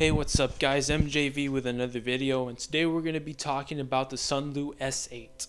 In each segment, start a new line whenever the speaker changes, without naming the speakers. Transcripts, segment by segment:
Hey, what's up guys, MJV with another video, and today we're going to be talking about the Sunlu S8.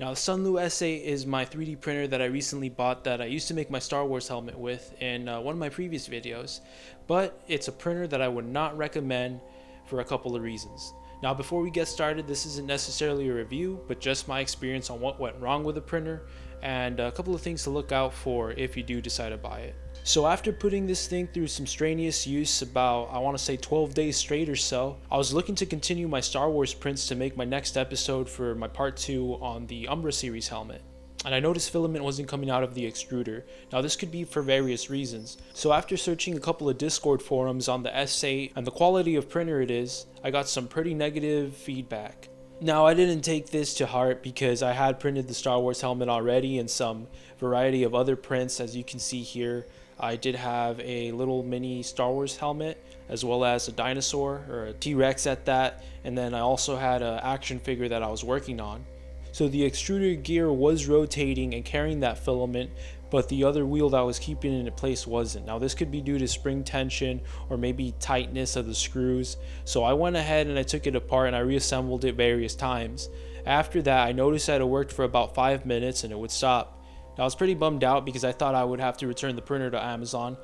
Now the Sunlu S8 is my 3D printer that I recently bought that I used to make my Star Wars helmet with in one of my previous videos, but it's a printer that I would not recommend for a couple of reasons. Now before we get started, this isn't necessarily a review, but just my experience on what went wrong with the printer and a couple of things to look out for if you do decide to buy it. So after putting this thing through some strenuous use about, I want to say 12 days straight or so, I was looking to continue my Star Wars prints to make my next episode for my part 2 on the Umbra series helmet. And I noticed filament wasn't coming out of the extruder. Now this could be for various reasons. So after searching a couple of Discord forums on the S8 and the quality of printer it is, I got some pretty negative feedback. Now I didn't take this to heart because I had printed the Star Wars helmet already and some variety of other prints, as you can see here. I did have a little mini Star Wars helmet, as well as a dinosaur, or a T-Rex at that, and then I also had an action figure that I was working on. So the extruder gear was rotating and carrying that filament, but the other wheel that was keeping it in place wasn't. Now this could be due to spring tension or maybe tightness of the screws. So I went ahead and I took it apart and I reassembled it various times. After that, I noticed that it worked for about 5 minutes and it would stop. Now, I was pretty bummed out because I thought I would have to return the printer to Amazon,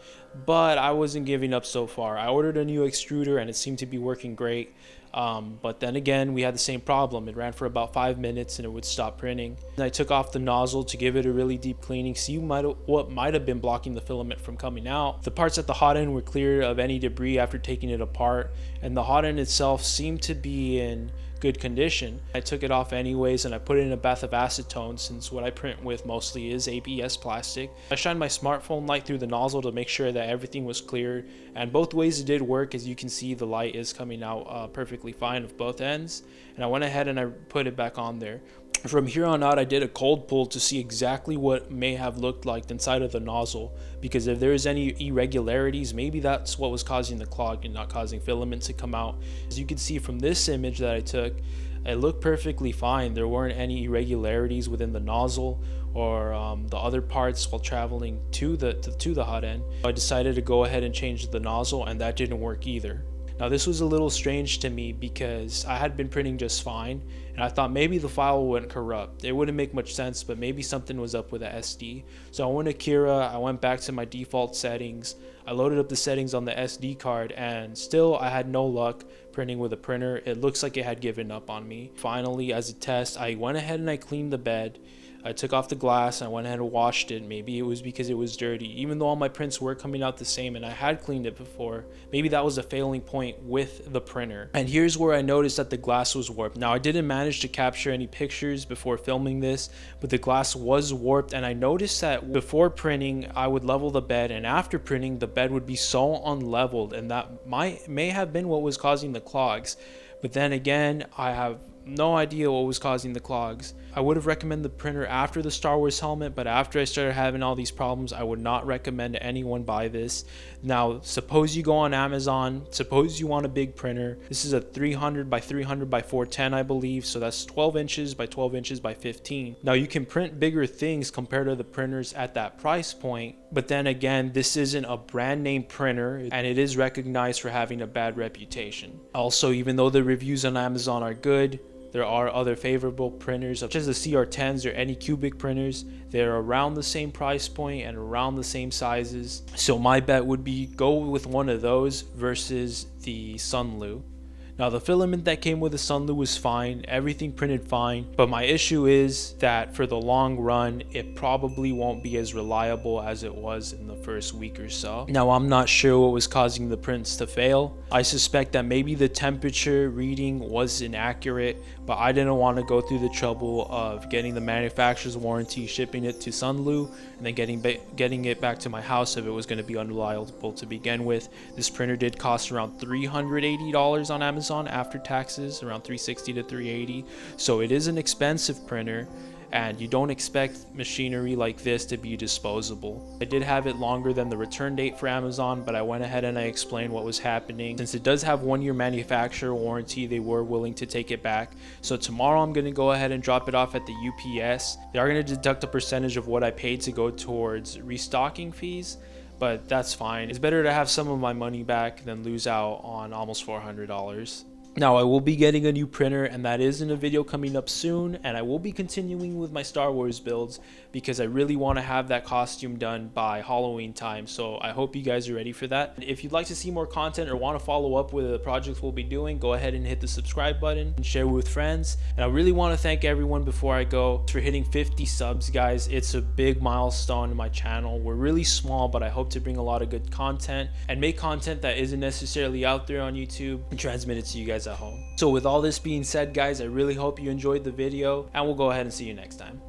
but I wasn't giving up so far. I ordered a new extruder and it seemed to be working great, but then again we had the same problem. It ran for about 5 minutes and it would stop printing. And I took off the nozzle to give it a really deep cleaning, see what might have been blocking the filament from coming out. The parts at the hot end were clear of any debris after taking it apart, and the hot end itself seemed to be in good condition. I took it off anyways and I put it in a bath of acetone, since what I print with mostly is ABS plastic. I shined my smartphone light through the nozzle to make sure that everything was clear, and both ways it did work. As you can see, the light is coming out perfectly fine of both ends, and I went ahead and I put it back on there. From here on out, I did a cold pull to see exactly what may have looked like inside of the nozzle, because if there's any irregularities, maybe that's what was causing the clog and not causing filament to come out. As you can see from this image that I took, it looked perfectly fine. There weren't any irregularities within the nozzle or the other parts while traveling to the hot end. I decided to go ahead and change the nozzle, and that didn't work either. Now this was a little strange to me because I had been printing just fine, and I thought maybe the file wouldn't corrupt. It wouldn't make much sense, but maybe something was up with the SD. So I went to Kira, I went back to my default settings, I loaded up the settings on the SD card, and still I had no luck printing with a printer. It looks like it had given up on me. Finally, as a test, I went ahead and I cleaned the bed. I took off the glass and I went ahead and washed it. Maybe it was because it was dirty. Even though all my prints were coming out the same and I had cleaned it before, maybe that was a failing point with the printer. And here's where I noticed that the glass was warped. Now I didn't manage to capture any pictures before filming this, but the glass was warped, and I noticed that before printing I would level the bed, and after printing the bed would be so unleveled, and that may have been what was causing the clogs. But then again, I have no idea what was causing the clogs. I would have recommended the printer after the Star Wars helmet, but after I started having all these problems, I would not recommend anyone buy this. Now, suppose you go on Amazon, suppose you want a big printer. This is a 300 by 300 by 410, I believe, so that's 12 inches by 12 inches by 15. Now, you can print bigger things compared to the printers at that price point, but then again, this isn't a brand name printer, and it is recognized for having a bad reputation. Also, even though the reviews on Amazon are good, there are other favorable printers such as the CR10s or any cubic printers. They're around the same price point and around the same sizes. So my bet would be go with one of those versus the Sunlu. Now the filament that came with the Sunlu was fine, everything printed fine, but my issue is that for the long run, it probably won't be as reliable as it was in the first week or so. Now I'm not sure what was causing the prints to fail. I suspect that maybe the temperature reading was inaccurate, but I didn't want to go through the trouble of getting the manufacturer's warranty, shipping it to Sunlu, and then getting it back to my house if it was going to be unreliable to begin with. This printer did cost around $380 on Amazon after taxes, around $360 to $380, so it is an expensive printer, and you don't expect machinery like this to be disposable. I did have it longer than the return date for Amazon, but I went ahead and I explained what was happening. Since it does have 1 year manufacturer warranty, they were willing to take it back. So tomorrow I'm going to go ahead and drop it off at the UPS. They are going to deduct a percentage of what I paid to go towards restocking fees, but that's fine. It's better to have some of my money back than lose out on almost $400. Now, I will be getting a new printer, and that is in a video coming up soon, and I will be continuing with my Star Wars builds because I really want to have that costume done by Halloween time, so I hope you guys are ready for that. If you'd like to see more content or want to follow up with the projects we'll be doing, go ahead and hit the subscribe button and share with friends. And I really want to thank everyone before I go for hitting 50 subs, guys. It's a big milestone in my channel. We're really small, but I hope to bring a lot of good content and make content that isn't necessarily out there on YouTube and transmit it to you guys at home. So with all this being said, guys, I really hope you enjoyed the video, and we'll go ahead and see you next time.